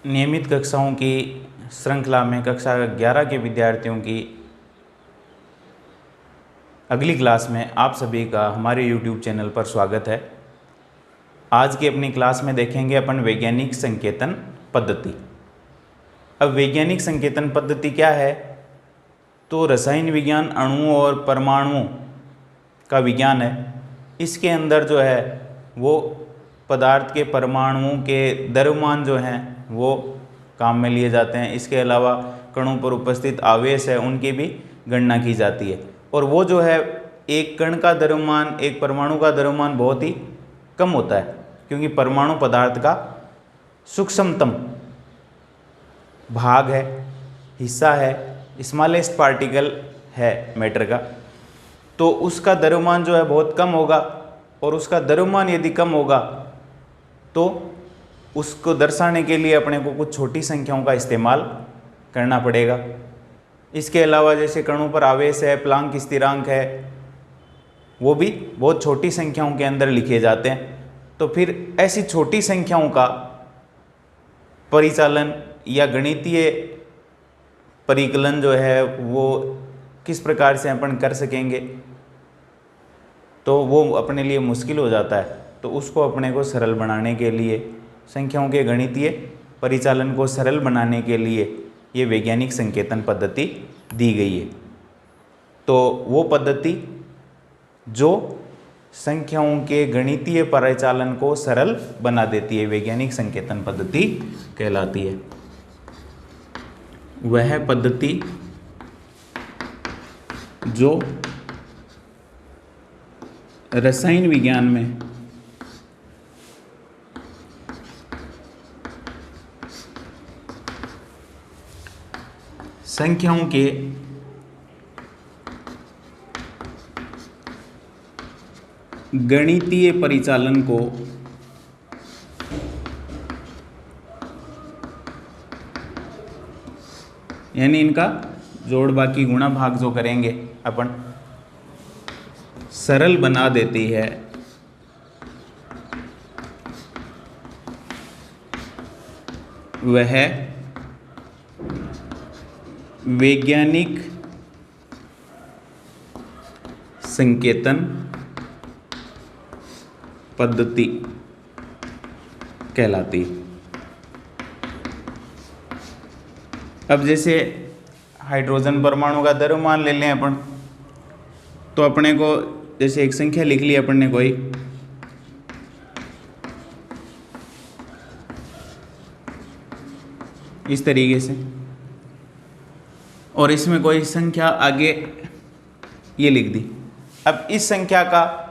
नियमित कक्षाओं की श्रृंखला में कक्षा 11 के विद्यार्थियों की अगली क्लास में आप सभी का हमारे YouTube चैनल पर स्वागत है। आज की अपनी क्लास में देखेंगे अपन वैज्ञानिक संकेतन पद्धति। अब वैज्ञानिक संकेतन पद्धति क्या है? तो रसायन विज्ञान अणुओं और परमाणुओं का विज्ञान है। इसके अंदर जो है वो पदार्थ के परमाणुओं के द्रव्यमान जो हैं वो काम में लिए जाते हैं। इसके अलावा कणों पर उपस्थित आवेश है उनकी भी गणना की जाती है। और वो जो है एक कण का द्रव्यमान, एक परमाणु का द्रव्यमान बहुत ही कम होता है, क्योंकि परमाणु पदार्थ का सूक्ष्मतम भाग है, हिस्सा है, स्मॉलेस्ट पार्टिकल है मैटर का। तो उसका द्रव्यमान जो है बहुत कम होगा, और उसका द्रव्यमान यदि कम होगा तो उसको दर्शाने के लिए अपने को कुछ छोटी संख्याओं का इस्तेमाल करना पड़ेगा। इसके अलावा जैसे कणों पर आवेश है, प्लांक स्थिरांक है, वो भी बहुत छोटी संख्याओं के अंदर लिखे जाते हैं। तो फिर ऐसी छोटी संख्याओं का परिचालन या गणितीय परिकलन जो है वो किस प्रकार से अपन कर सकेंगे, तो वो अपने लिए मुश्किल हो जाता है। तो उसको अपने को सरल बनाने के लिए, संख्याओं के गणितीय परिचालन को सरल बनाने के लिए ये वैज्ञानिक संकेतन पद्धति दी गई है। तो वो पद्धति जो संख्याओं के गणितीय परिचालन को सरल बना देती है, वैज्ञानिक संकेतन पद्धति कहलाती है। वह पद्धति जो रसायन विज्ञान में संख्याओं के गणितीय परिचालन को यानी इनका जोड़ बाकी गुणा भाग जो करेंगे अपन, सरल बना देती है। वह वैज्ञानिक संकेतन पद्धति कहलाती है। अब जैसे हाइड्रोजन परमाणु का द्रव्यमान ले लें अपन, तो अपने को जैसे एक संख्या लिख ली अपन ने कोई, इस तरीके से, और इसमें कोई संख्या आगे ये लिख दी। अब इस संख्या का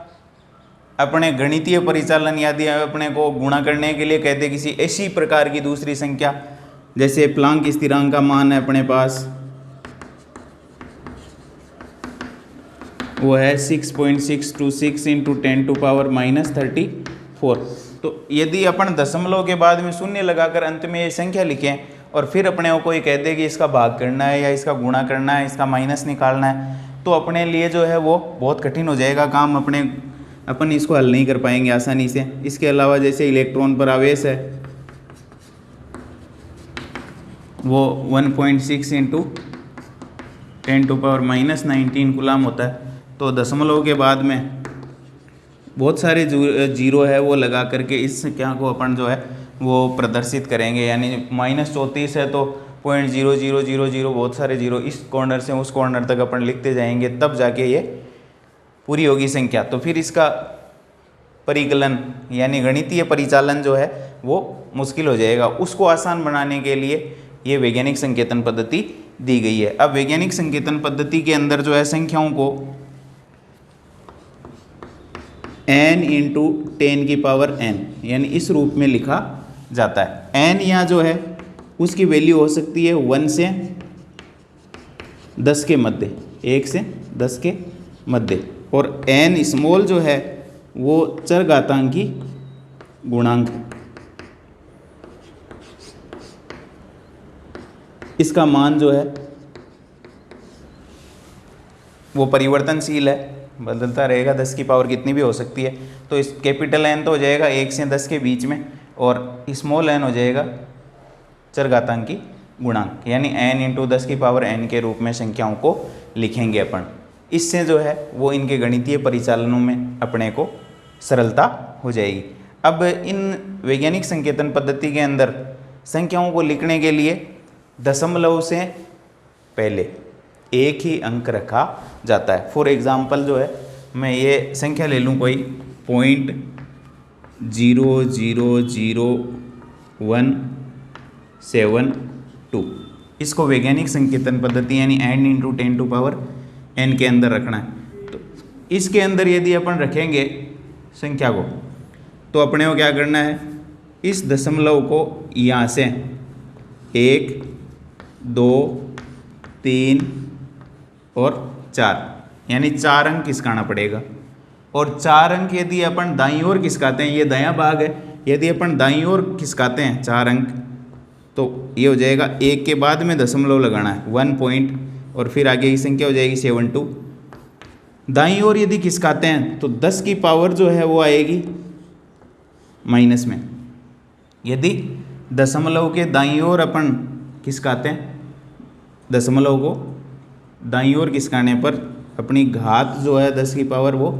अपने गणितीय परिचालन यदि अपने को गुणा करने के लिए कहते किसी ऐसी प्रकार की दूसरी संख्या, जैसे प्लांक स्थिरांक का मान है अपने पास, वो है 6.626 इंटू 10⁻⁻34। तो यदि अपन दशमलव के बाद में शून्य लगाकर अंत में ये संख्या लिखें और फिर अपने को कोई कहते कि इसका भाग करना है या इसका गुणा करना है, इसका माइनस निकालना है, तो अपने लिए जो है वो बहुत कठिन हो जाएगा काम। अपन इसको हल नहीं कर पाएंगे आसानी से। इसके अलावा जैसे इलेक्ट्रॉन पर आवेश है वो 1.6 इंटू 10⁻⁻19 कूलाम होता है। तो दशमलव के बाद में बहुत सारे जीरो है वो लगा करके इस संख्या को अपन जो है वो प्रदर्शित करेंगे। यानी -34 है तो 0.0000 बहुत सारे जीरो इस कॉर्नर से उस कॉर्नर तक अपन लिखते जाएंगे, तब जाके ये पूरी होगी संख्या। तो फिर इसका परिकलन यानी गणितीय परिचालन जो है वो मुश्किल हो जाएगा। उसको आसान बनाने के लिए ये वैज्ञानिक संकेतन पद्धति दी गई है। अब वैज्ञानिक संकेतन पद्धति के अंदर जो है संख्याओं को n इंटू 10⁻n यानी इस रूप में लिखा जाता है। n यहाँ जो है उसकी वैल्यू हो सकती है 1 से 10 के मध्य, 1 से 10 के मध्य, और n स्मॉल जो है वो चरघातांकी गुणांक है। इसका मान जो है वो परिवर्तनशील है, बदलता रहेगा, 10 की पावर कितनी भी हो सकती है। तो इस कैपिटल एन तो हो जाएगा 1 से 10 के बीच में, और स्मॉल एन हो जाएगा चरघातांकी गुणांक, यानी n इंटू 10 की पावर n के रूप में संख्याओं को लिखेंगे अपन। इससे जो है वो इनके गणितीय परिचालनों में अपने को सरलता हो जाएगी। अब इन वैज्ञानिक संकेतन पद्धति के अंदर संख्याओं को लिखने के लिए दशमलव से पहले एक ही अंक रखा जाता है। फॉर एग्जाम्पल जो है मैं ये संख्या ले लूँ कोई 0.0000172, इसको वैज्ञानिक संकेतन पद्धति यानी n into 10 to power n के अंदर रखना है। तो इसके अंदर यदि अपन रखेंगे संख्या को तो अपने को क्या करना है, इस दशमलव को यहाँ से 1, 2, 3 और 4 यानी 4 अंक खिसकाना पड़ेगा। और 4 अंक यदि अपन दाईं ओर खिसकाते हैं, ये दायां भाग है, यदि अपन दाईं ओर खिसकाते हैं 4 अंक तो ये हो जाएगा 1 के बाद में दशमलव लगाना है 1 पॉइंट और फिर आगे की संख्या हो जाएगी 72। दाईं ओर यदि खिसकाते हैं तो 10 की पावर जो है वो आएगी माइनस में। यदि दशमलव के दाईं ओर अपन खिसकाते हैं, दशमलव को दाईं ओर खिसकाने पर अपनी घात जो है 10 की पावर वो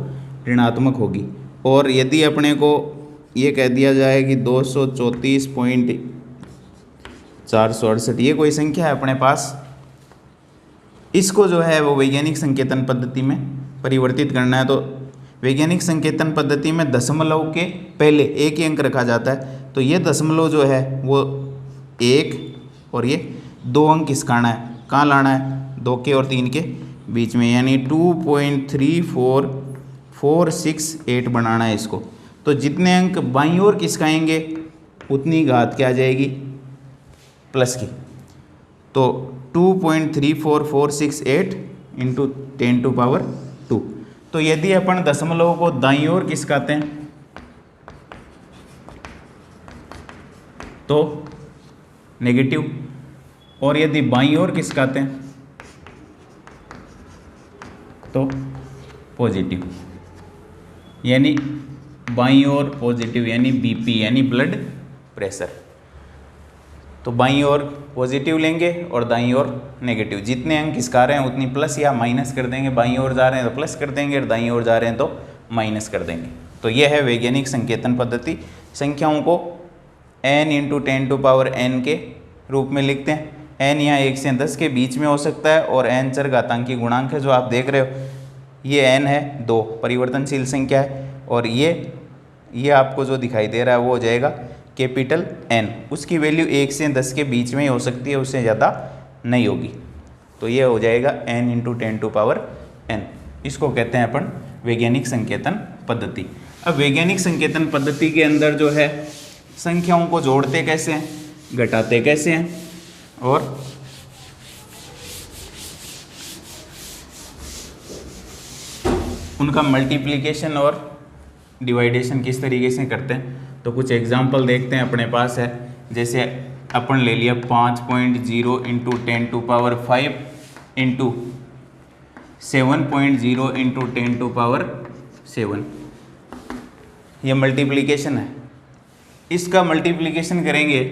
ऋणात्मक होगी। और यदि अपने को ये कह दिया जाए कि 234.468 ये कोई संख्या है अपने पास, इसको जो है वो वैज्ञानिक संकेतन पद्धति में परिवर्तित करना है। तो वैज्ञानिक संकेतन पद्धति में दशमलव के पहले एक ही अंक रखा जाता है। तो ये दशमलव जो है वो 1 और ये 2 अंक खिसकाना है, कहाँ लाना है, 2 के और 3 के बीच में, यानी 2.34468 बनाना है इसको। तो जितने अंक बाईं ओर खिसकाएंगे उतनी घात क्या आ जाएगी, प्लस की। तो 2.34468 इंटू 10 टू पावर 2। तो यदि अपन दशमलव को दाईं ओर खिसकाते हैं तो नेगेटिव, और यदि बाईं ओर खिसकाते हैं तो पॉजिटिव, यानी बाईं ओर पॉजिटिव यानी बीपी यानी ब्लड प्रेशर। तो बाईं ओर पॉजिटिव लेंगे और दाईं ओर नेगेटिव। जितने अंक खिसका रहे हैं उतनी प्लस या माइनस कर देंगे, बाईं ओर जा रहे हैं तो प्लस कर देंगे और दाईं ओर जा रहे हैं तो माइनस कर देंगे। तो यह है वैज्ञानिक संकेतन पद्धति। संख्याओं को n into 10 to power n के रूप में लिखते हैं। n यहाँ 1 से 10 के बीच में हो सकता है और n चरघातांकी गुणांक है जो आप देख रहे हो, ये n है 2 परिवर्तनशील संख्या है, और ये आपको जो दिखाई दे रहा है वो हो जाएगा कैपिटल N। उसकी वैल्यू 1 से 10 के बीच में ही हो सकती है, उससे ज़्यादा नहीं होगी। तो ये हो जाएगा n into 10 to power n। इसको कहते हैं अपन वैज्ञानिक संकेतन पद्धति। अब वैज्ञानिक संकेतन पद्धति के अंदर जो है संख्याओं को जोड़ते कैसे हैं, घटाते कैसे हैं और उनका मल्टीप्लिकेशन और डिवाइडेशन किस तरीके से करते हैं। तो कुछ एग्जाम्पल देखते हैं अपने पास है। जैसे अपन ले लिया 5.0 into 10 to power 5 into 7.0 into 10 to power 7, ये मल्टीप्लिकेशन है। इसका मल्टीप्लिकेशन करेंगे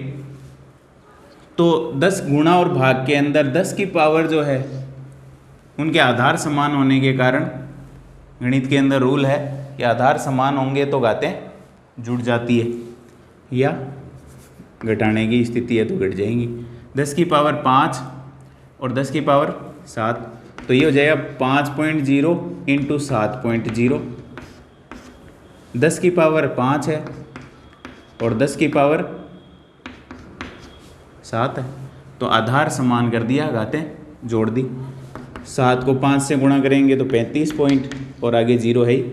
तो 10 गुणा और भाग के अंदर 10 की पावर जो है उनके आधार समान होने के कारण गणित के अंदर रूल है कि आधार समान होंगे तो घातें जुड़ जाती है, या घटाने की स्थिति है तो घट जाएंगी। 10 की पावर 5 और 10 की पावर 7, तो ये हो जाएगा 5.0 इंटू 7.0। 10 की पावर 5 है और 10 की पावर 7 है, तो आधार समान कर दिया, घातें जोड़ दी। 7 को 5 से गुणा करेंगे तो 35 पॉइंट, और आगे 0 है ही,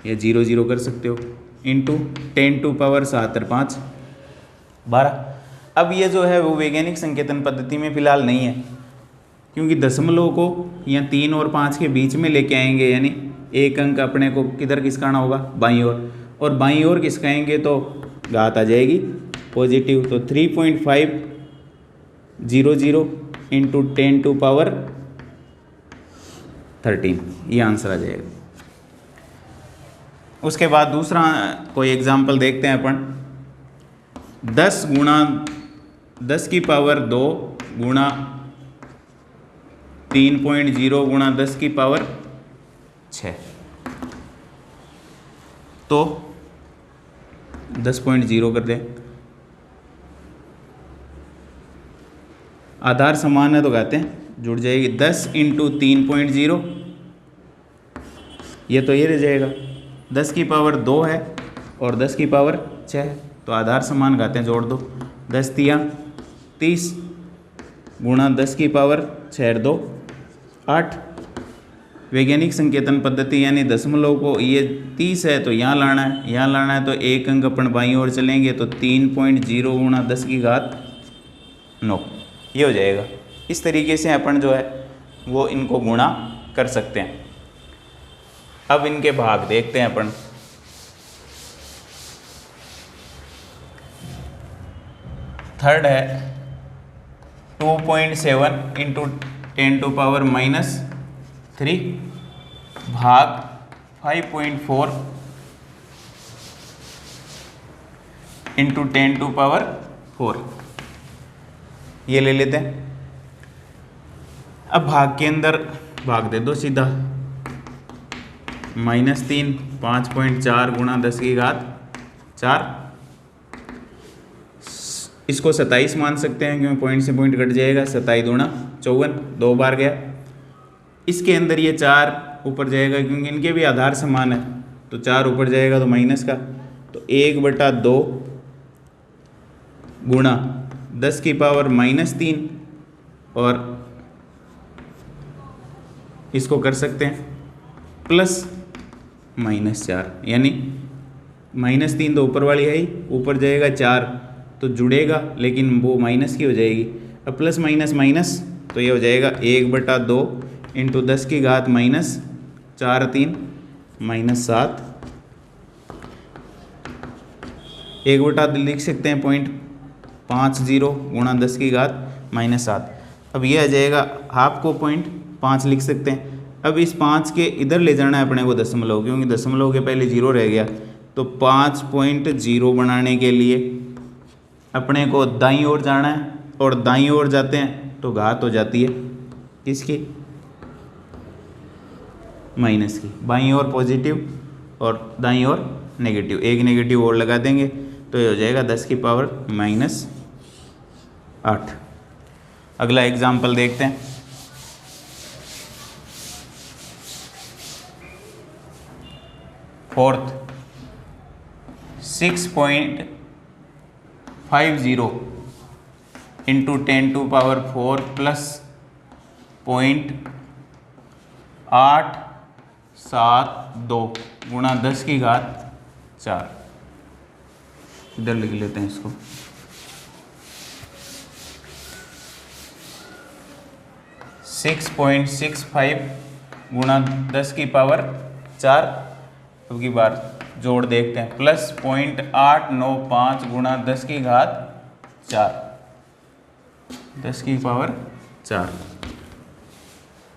या 0 0 कर सकते हो, इंटू 10 टू पावर 7 और 5 12। अब ये जो है वो वैज्ञानिक संकेतन पद्धति में फिलहाल नहीं है, क्योंकि दशमलव को या 3 और 5 के बीच में लेके आएंगे, यानी एक अंक अपने को किधर खिसकाना होगा, बाईं ओर, और बाईं ओर खिसकाएंगे तो घात आ जाएगी पॉजिटिव। तो 3.500 इंटू 10 टू पावर 13, ये आंसर आ जाएगा। उसके बाद दूसरा कोई एग्जाम्पल देखते हैं अपन। 10 गुणा 10 की पावर 2 गुणा 3.0 गुणा 10 की पावर 6, तो 10.0 कर दें। आधार समान है तो कहते हैं जुड़ जाएगी। 10 इंटू 3.0, ये तो ये रह जाएगा। 10 की पावर 2 है और 10 की पावर 6 है, तो आधार समान कहते हैं, जोड़ दो। 10 तिया 30 गुणा 10 की पावर 6 2 8। वैज्ञानिक संकेतन पद्धति यानी दशमलव को, ये 30 है तो यहाँ लाना है, यहाँ लाना है, तो एक अंक अपन बाईं ओर चलेंगे तो 3.0 गुणा 10 की घात 9, ये हो जाएगा। इस तरीके से अपन जो है वो इनको गुणा कर सकते हैं। अब इनके भाग देखते हैं अपन। थर्ड है 2.7 इंटू 10 टू पावर -3 भाग 5.4 इंटू 10 टू पावर 4, ये ले लेते हैं। अब भाग के अंदर भाग दे दो सीधा। -3 5.4 गुणा 10 की घात 4, इसको 27 मान सकते हैं क्योंकि पॉइंट से पॉइंट कट जाएगा। 27 दूना 54, 2 बार गया। इसके अंदर ये 4 ऊपर जाएगा क्योंकि इनके भी आधार समान है, तो 4 ऊपर जाएगा तो माइनस का, तो 1/2 गुणा 10 की पावर -3, और इसको कर सकते हैं +-4, यानी -3 तो ऊपर वाली है ही, ऊपर जाएगा 4 तो जुड़ेगा, लेकिन वो माइनस की हो जाएगी। अब प्लस माइनस माइनस, तो ये हो जाएगा 1/2 इंटू 10 की घात -4 3 -7, 1/2 लिख सकते हैं 0.50 गुणा 10 की घात -7। अब ये आ जाएगा, हाफ को 0.5 लिख सकते हैं। अब इस 5 के इधर ले जाना है अपने को दशमलव, क्योंकि दशमलव के पहले 0 रह गया, तो 5.0 बनाने के लिए अपने को दाईं ओर जाना है, और दाईं ओर जाते हैं तो घात हो जाती है किसकी, माइनस की। बाईं ओर पॉजिटिव और दाईं ओर नेगेटिव, एक नेगेटिव और लगा देंगे तो ये हो जाएगा 10 की पावर -8। अगला एग्जाम्पल देखते हैं। Fourth 6.50 into 10 to power 4 plus 0.872 गुणा 10 की घात 4, इधर लिख लेते हैं इसको। सिक्स 6.65 गुणा 10 की पावर 4, अब की बार जोड़ देखते हैं, +0.895 गुणा 10 की घात 4, 10 की पावर 4,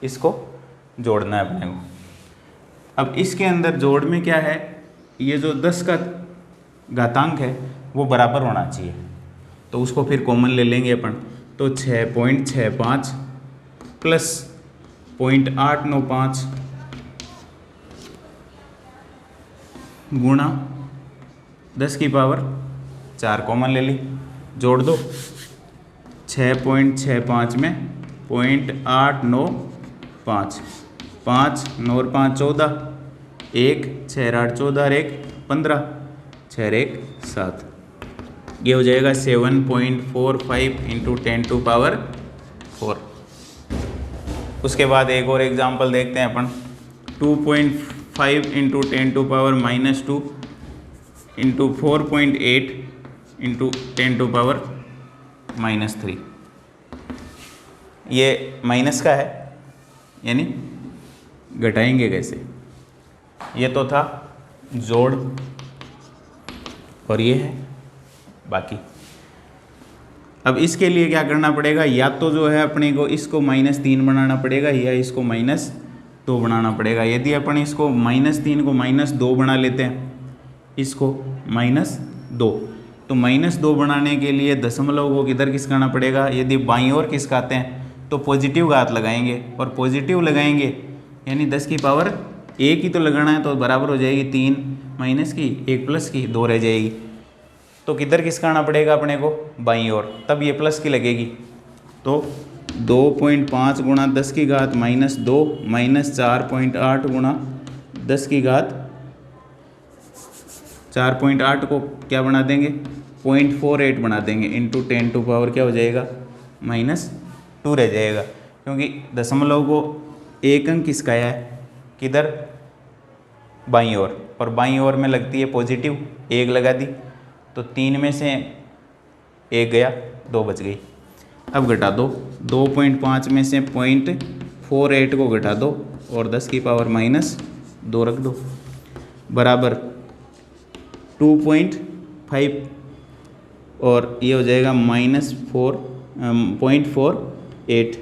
इसको जोड़ना है अपने को। अब इसके अंदर जोड़ में क्या है, ये जो 10 का घातांक है वो बराबर होना चाहिए, तो उसको फिर कॉमन ले लेंगे अपन, तो 6.65 प्लस 0.895 गुणा 10 की पावर 4 कॉमन ले ली, जोड़ दो। 6.65 में 0.895, 5 9 और 5 14, 1 6 8 14 और 1 15, 6 1 7, ये हो जाएगा 7.45 इंटू 10 टू पावर 4। उसके बाद एक और एग्जाम्पल देखते हैं अपन। 2.5 into 10 to power -2 into 4.8 into 10 to power -3, ये माइनस का है, यानी घटाएंगे कैसे। ये तो था जोड़, और ये है बाकी। अब इसके लिए क्या करना पड़ेगा, या तो जो है अपने को इसको -3 बनाना पड़ेगा, या इसको -2 बनाना पड़ेगा। यदि अपन इसको -3 को -2 बना लेते हैं, इसको -2, तो -2 बनाने के लिए दशमलव को किधर खिसकाना पड़ेगा। यदि बाईं ओर खिसकाते हैं तो पॉजिटिव घात लगाएंगे, और पॉजिटिव लगाएंगे यानी 10 की पावर 1 ही तो लगाना है, तो बराबर हो जाएगी 3 माइनस की 1 प्लस की 2 रह जाएगी। तो किधर खिसकाना पड़ेगा अपने को, बाईं ओर, तब ये प्लस की लगेगी। तो 2.5 गुणा 10 की घात -2 माइनस 4.8 गुणा 10 की घात 4.8 को क्या बना देंगे 0.48 बना देंगे, इंटू 10 टू पावर क्या हो जाएगा -2 रह जाएगा, क्योंकि दशमलव को एक अंक खिसकाया है किधर, बाईं ओर, और बाईं ओर में लगती है पॉजिटिव, 1 लगा दी, तो 3 में से 1 गया, 2 बच गई। अब घटा दो, 2.5 में से 0.48 को घटा दो और 10 की पावर -2 रख दो, बराबर 2.5, और ये हो जाएगा -0.48।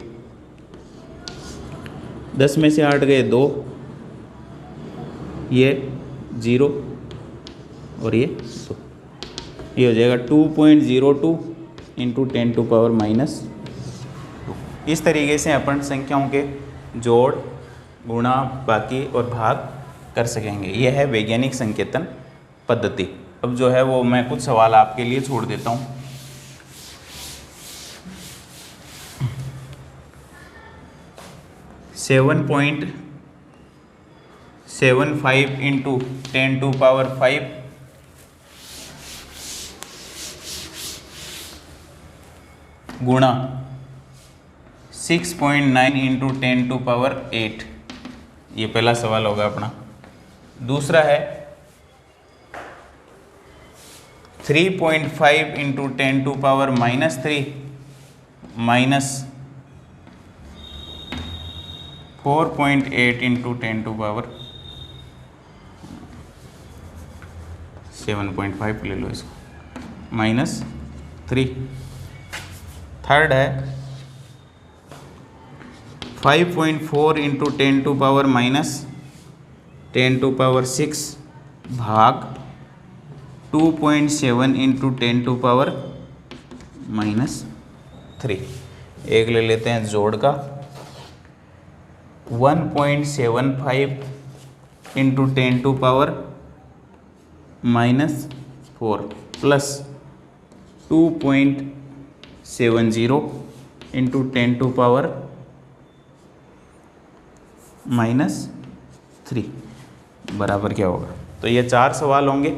10 में से 8 गए 2, ये 0 और ये 2, ये हो जाएगा 2.02 इंटू 10 टू पावर -2। इस तरीके से अपन संख्याओं के जोड़, गुणा, बाकी और भाग कर सकेंगे। यह है वैज्ञानिक संकेतन पद्धति। अब जो है वो मैं कुछ सवाल आपके लिए छोड़ देता हूँ। सेवन 7.75 इंटू 10 टू पावर 5 गुणा 6.9 इंटू 10 टू पावर 8, ये पहला सवाल होगा अपना। दूसरा है 3.5 into 10 to power -3 minus 4.8 into 10 to power 7.5 ले लो इसको, -3। थर्ड है 5.4 into 10 to power -10 to power 6 भाग 2.7 इंटू 10 टू पावर -3। एक ले लेते हैं जोड़ का, 1.75 into 10 to power -4 plus 2.70 into 10 to power -3 बराबर क्या होगा। तो ये 4 सवाल होंगे।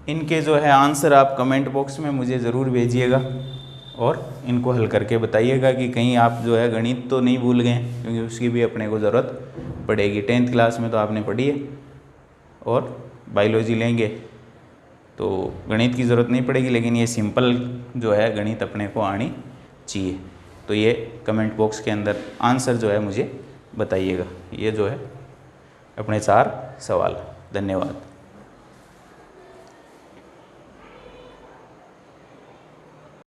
इनके जो है आंसर आप कमेंट बॉक्स में मुझे ज़रूर भेजिएगा और इनको हल करके बताइएगा कि कहीं आप जो है गणित तो नहीं भूल गए, क्योंकि उसकी भी अपने को ज़रूरत पड़ेगी। 10th क्लास में तो आपने पढ़ी है और बायोलॉजी लेंगे तो गणित की ज़रूरत नहीं पड़ेगी, लेकिन ये सिंपल जो है गणित अपने को आनी चाहिए। तो ये कमेंट बॉक्स के अंदर आंसर जो है मुझे बताइएगा। ये जो है अपने 4 सवाल। धन्यवाद।